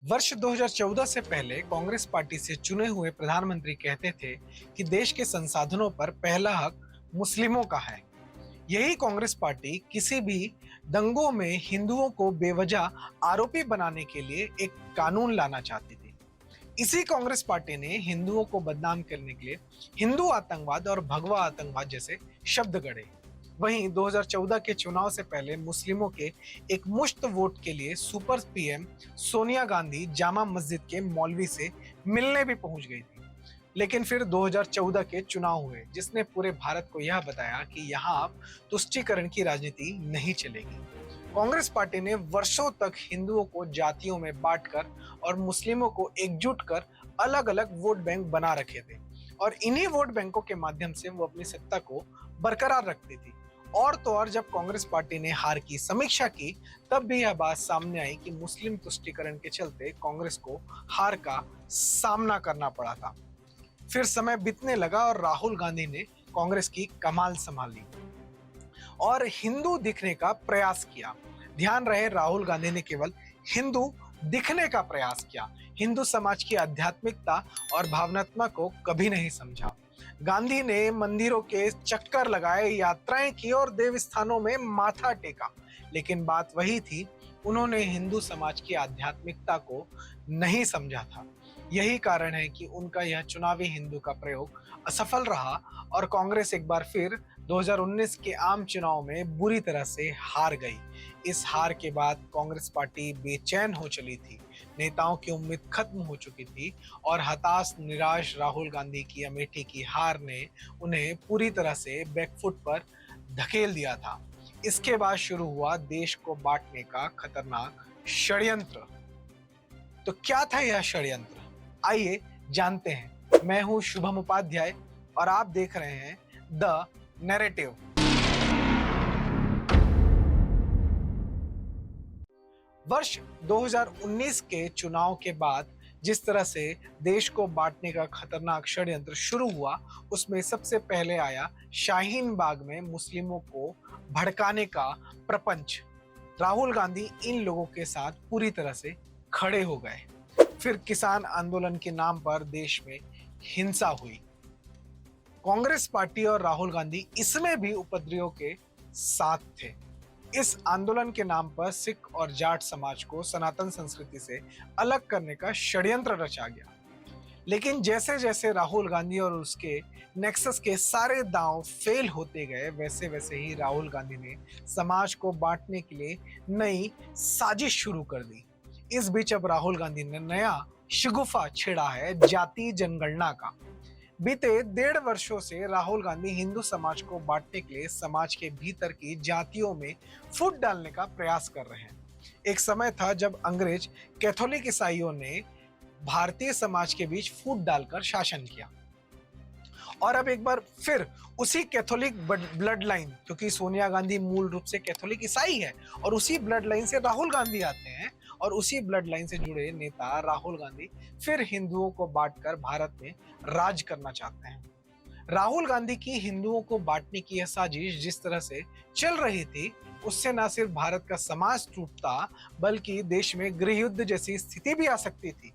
वर्ष 2014 से पहले कांग्रेस पार्टी से चुने हुए प्रधानमंत्री कहते थे कि देश के संसाधनों पर पहला हक मुस्लिमों का है। यही कांग्रेस पार्टी किसी भी दंगों में हिंदुओं को बेवजह आरोपी बनाने के लिए एक कानून लाना चाहती थी। इसी कांग्रेस पार्टी ने हिंदुओं को बदनाम करने के लिए हिंदू आतंकवाद और भगवा आतंकवाद जैसे शब्द गढ़े। वहीं 2014 के चुनाव से पहले मुस्लिमों के एक मुश्त वोट के लिए सुपर पीएम सोनिया गांधी जामा मस्जिद के मौलवी से मिलने भी पहुंच गई थी। लेकिन फिर 2014 के चुनाव हुए जिसने पूरे भारत को यह बताया कि यहाँ अब तुष्टीकरण की राजनीति नहीं चलेगी। कांग्रेस पार्टी ने वर्षों तक हिंदुओं को जातियों में बांटकर और मुस्लिमों को एकजुट कर अलग अलग वोट बैंक बना रखे थे और इन्हीं वोट बैंकों के माध्यम से वो अपनी सत्ता को बरकरार रखती थी। और तो और जब कांग्रेस पार्टी ने हार की समीक्षा की तब भी यह बात सामने आई कि मुस्लिम तुष्टीकरण के चलते कांग्रेस को हार का सामना करना पड़ा था। फिर समय बीतने लगा और राहुल गांधी ने कांग्रेस की कमान संभाली और हिंदू दिखने का प्रयास किया। ध्यान रहे, राहुल गांधी ने केवल हिंदू दिखने का प्रयास किया, हिंदू समाज की आध्यात्मिकता और भावनात्मक को कभी नहीं समझा। गांधी ने मंदिरों के चक्कर लगाए, यात्राएं की और देव स्थानों में माथा टेका, लेकिन बात वही थी, उन्होंने हिंदू समाज की आध्यात्मिकता को नहीं समझा था। यही कारण है कि उनका यह चुनावी हिंदू का प्रयोग असफल रहा और कांग्रेस एक बार फिर 2019 के आम चुनाव में बुरी तरह से हार गई। इस हार के बाद कांग्रेस पार्टी बेचैन हो चली थी, नेताओं की उम्मीद खत्म हो चुकी थी और हताश निराश राहुल गांधी की अमेठी की हार ने उन्हें पूरी तरह से बैकफुट पर धकेल दिया था। इसके बाद शुरू हुआ देश को बांटने का खतरनाक षड्यंत्र। तो क्या था यह षड्यंत्र, आइए जानते हैं। मैं हूं शुभम उपाध्याय और आप देख रहे हैं द नैरेटिव। वर्ष 2019 के चुनाव के बाद जिस तरह से देश को बांटने का खतरनाक षड्यंत्र शुरू हुआ, उसमें सबसे पहले आया शाहीन बाग में मुस्लिमों को भड़काने का प्रपंच। राहुल गांधी इन लोगों के साथ पूरी तरह से खड़े हो गए। फिर किसान आंदोलन के नाम पर देश में हिंसा हुई। कांग्रेस पार्टी और राहुल गांधी इसमें भी उपद्रवियों के साथ थे। इस आंदोलन के नाम पर सिख और जाट समाज को सनातन संस्कृति से अलग करने का षड्यंत्र रचा गया। लेकिन जैसे जैसे राहुल गांधी और उसके नेक्सस के सारे दांव फेल होते गए, वैसे वैसे ही राहुल गांधी ने समाज को बांटने के लिए नई साजिश शुरू कर दी। इस बीच अब राहुल गांधी ने नया शगुफा छेड़ा है जाति जनगणना का। बीते 1.5 वर्षों से राहुल गांधी हिंदू समाज को बांटने के लिए समाज के भीतर की जातियों में फूट डालने का प्रयास कर रहे हैं। एक समय था जब अंग्रेज कैथोलिक ईसाइयों ने भारतीय समाज के बीच फूट डालकर शासन किया और अब एक बार फिर उसी कैथोलिक ब्लड लाइन, क्योंकि सोनिया गांधी मूल रूप से कैथोलिक ईसाई है और उसी ब्लड लाइन से राहुल गांधी आते हैं और उसी ब्लड लाइन से जुड़े नेता राहुल गांधी फिर हिंदुओं को बांटकर भारत में राज करना चाहते हैं। राहुल गांधी की हिंदुओं को बांटने की यह साजिश जिस तरह से चल रही थी, उससे न सिर्फ भारत का समाज टूटता बल्कि देश में गृह युद्ध जैसी स्थिति भी आ सकती थी।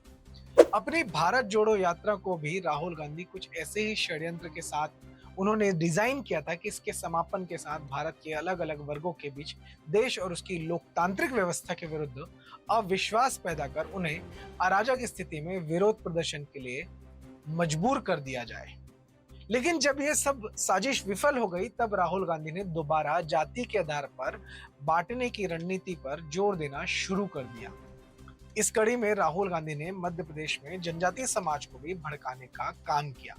अपनी भारत जोड़ो यात्रा को भी राहुल गांधी कुछ ऐसे ही षड्यंत्र के साथ उन्होंने डिजाइन किया था कि इसके समापन के साथ भारत के अलग अलग वर्गों के बीच देश और उसकी लोकतांत्रिक व्यवस्था के विरुद्ध अविश्वास पैदा कर उन्हें अराजक स्थिति में विरोध प्रदर्शन के लिए मजबूर कर दिया जाए। लेकिन जब यह सब साजिश विफल हो गई तब राहुल गांधी ने दोबारा जाति के आधार पर बांटने की रणनीति पर जोर देना शुरू कर दिया। इस कड़ी में राहुल गांधी ने मध्य प्रदेश में जनजातीय समाज को भी भड़काने का काम किया।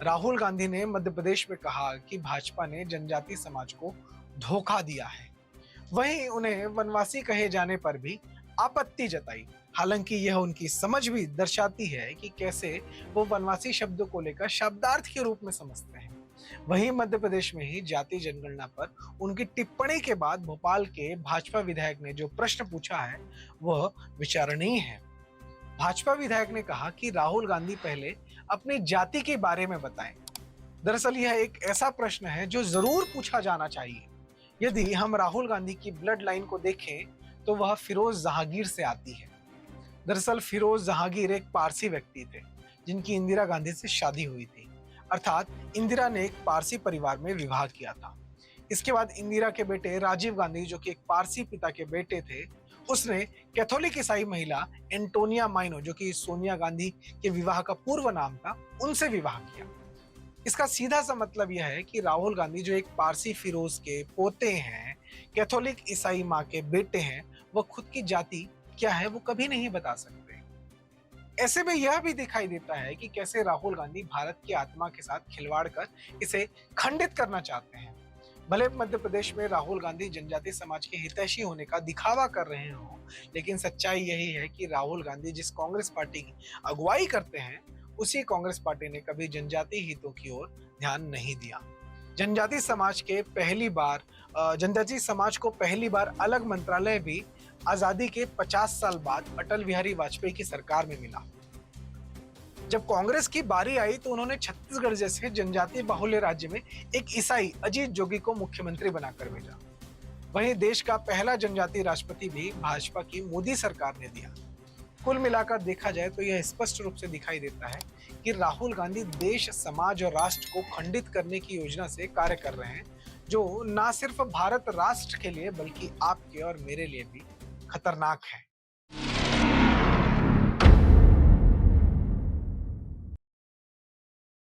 राहुल गांधी ने मध्य प्रदेश में कहा कि भाजपा ने जनजातीय समाज को धोखा दिया है। वहीं उन्हें वनवासी कहे जाने पर भी आपत्ति जताई। हालांकि यह उनकी समझ भी दर्शाती है कि कैसे वो वनवासी शब्द को लेकर शब्दार्थ के रूप में समझते हैं। वहीं मध्य प्रदेश में ही जाति जनगणना पर उनकी टिप्पणी के बाद भोपाल के भाजपा विधायक ने जो प्रश्न पूछा है वह विचारणीय है। भाजपा विधायक ने कहा कि राहुल गांधी पहले अपनी जाति के बारे में बताएं। दरअसल यह एक ऐसा प्रश्न है जो जरूर पूछा जाना चाहिए। यदि हम राहुल गांधी की ब्लड लाइन को देखें तो वह फिरोज जहांगीर से आती है। दरअसल फिरोज जहांगीर एक पारसी व्यक्ति थे जिनकी इंदिरा गांधी से शादी हुई थी। अर्थात इंदिरा ने एक पारसी परिवार में विवाह किया था। इसके बाद इंदिरा के बेटे राजीव गांधी, जो कि एक पारसी पिता के बेटे थे, उसने कैथोलिक ईसाई महिला एंटोनिया माइनो, जो कि सोनिया गांधी के विवाह का पूर्व नाम था, उनसे विवाह किया। इसका सीधा सा मतलब यह है कि राहुल गांधी, जो एक पारसी फिरोज के पोते हैं, कैथोलिक ईसाई माँ के बेटे हैं, वह खुद की जाति क्या है वो कभी नहीं बता सकते। ऐसे में यह भी दिखाई देता है कि कैसे राहुल गांधी भारत की आत्मा के साथ खिलवाड़ कर इसे खंडित करना चाहते हैं। भले मध्य प्रदेश में राहुल गांधी जनजाति समाज के हितैषी होने का दिखावा कर रहे हों, लेकिन सच्चाई यही है कि राहुल गांधी जिस कांग्रेस पार्टी की अगुवाई करते हैं, उसी कांग्रेस पार्टी ने कभी जनजाति हितों की ओर ध्यान नहीं दिया। जनजाति समाज को पहली बार अलग मंत्रालय भी आजादी के 50 साल बाद अटल बिहारी वाजपेयी की सरकार में मिला। जब कांग्रेस की बारी आई तो उन्होंने छत्तीसगढ़ जैसे जनजातीय बाहुल्य राज्य में एक ईसाई अजीत जोगी को मुख्यमंत्री बनाकर भेजा। वहीं देश का पहला जनजातीय राष्ट्रपति भी भाजपा की मोदी सरकार ने दिया। कुल मिलाकर देखा जाए तो यह स्पष्ट रूप से दिखाई देता है कि राहुल गांधी देश, समाज और राष्ट्र को खंडित करने की योजना से कार्य कर रहे हैं, जो न सिर्फ भारत राष्ट्र के लिए बल्कि आपके और मेरे लिए भी खतरनाक है।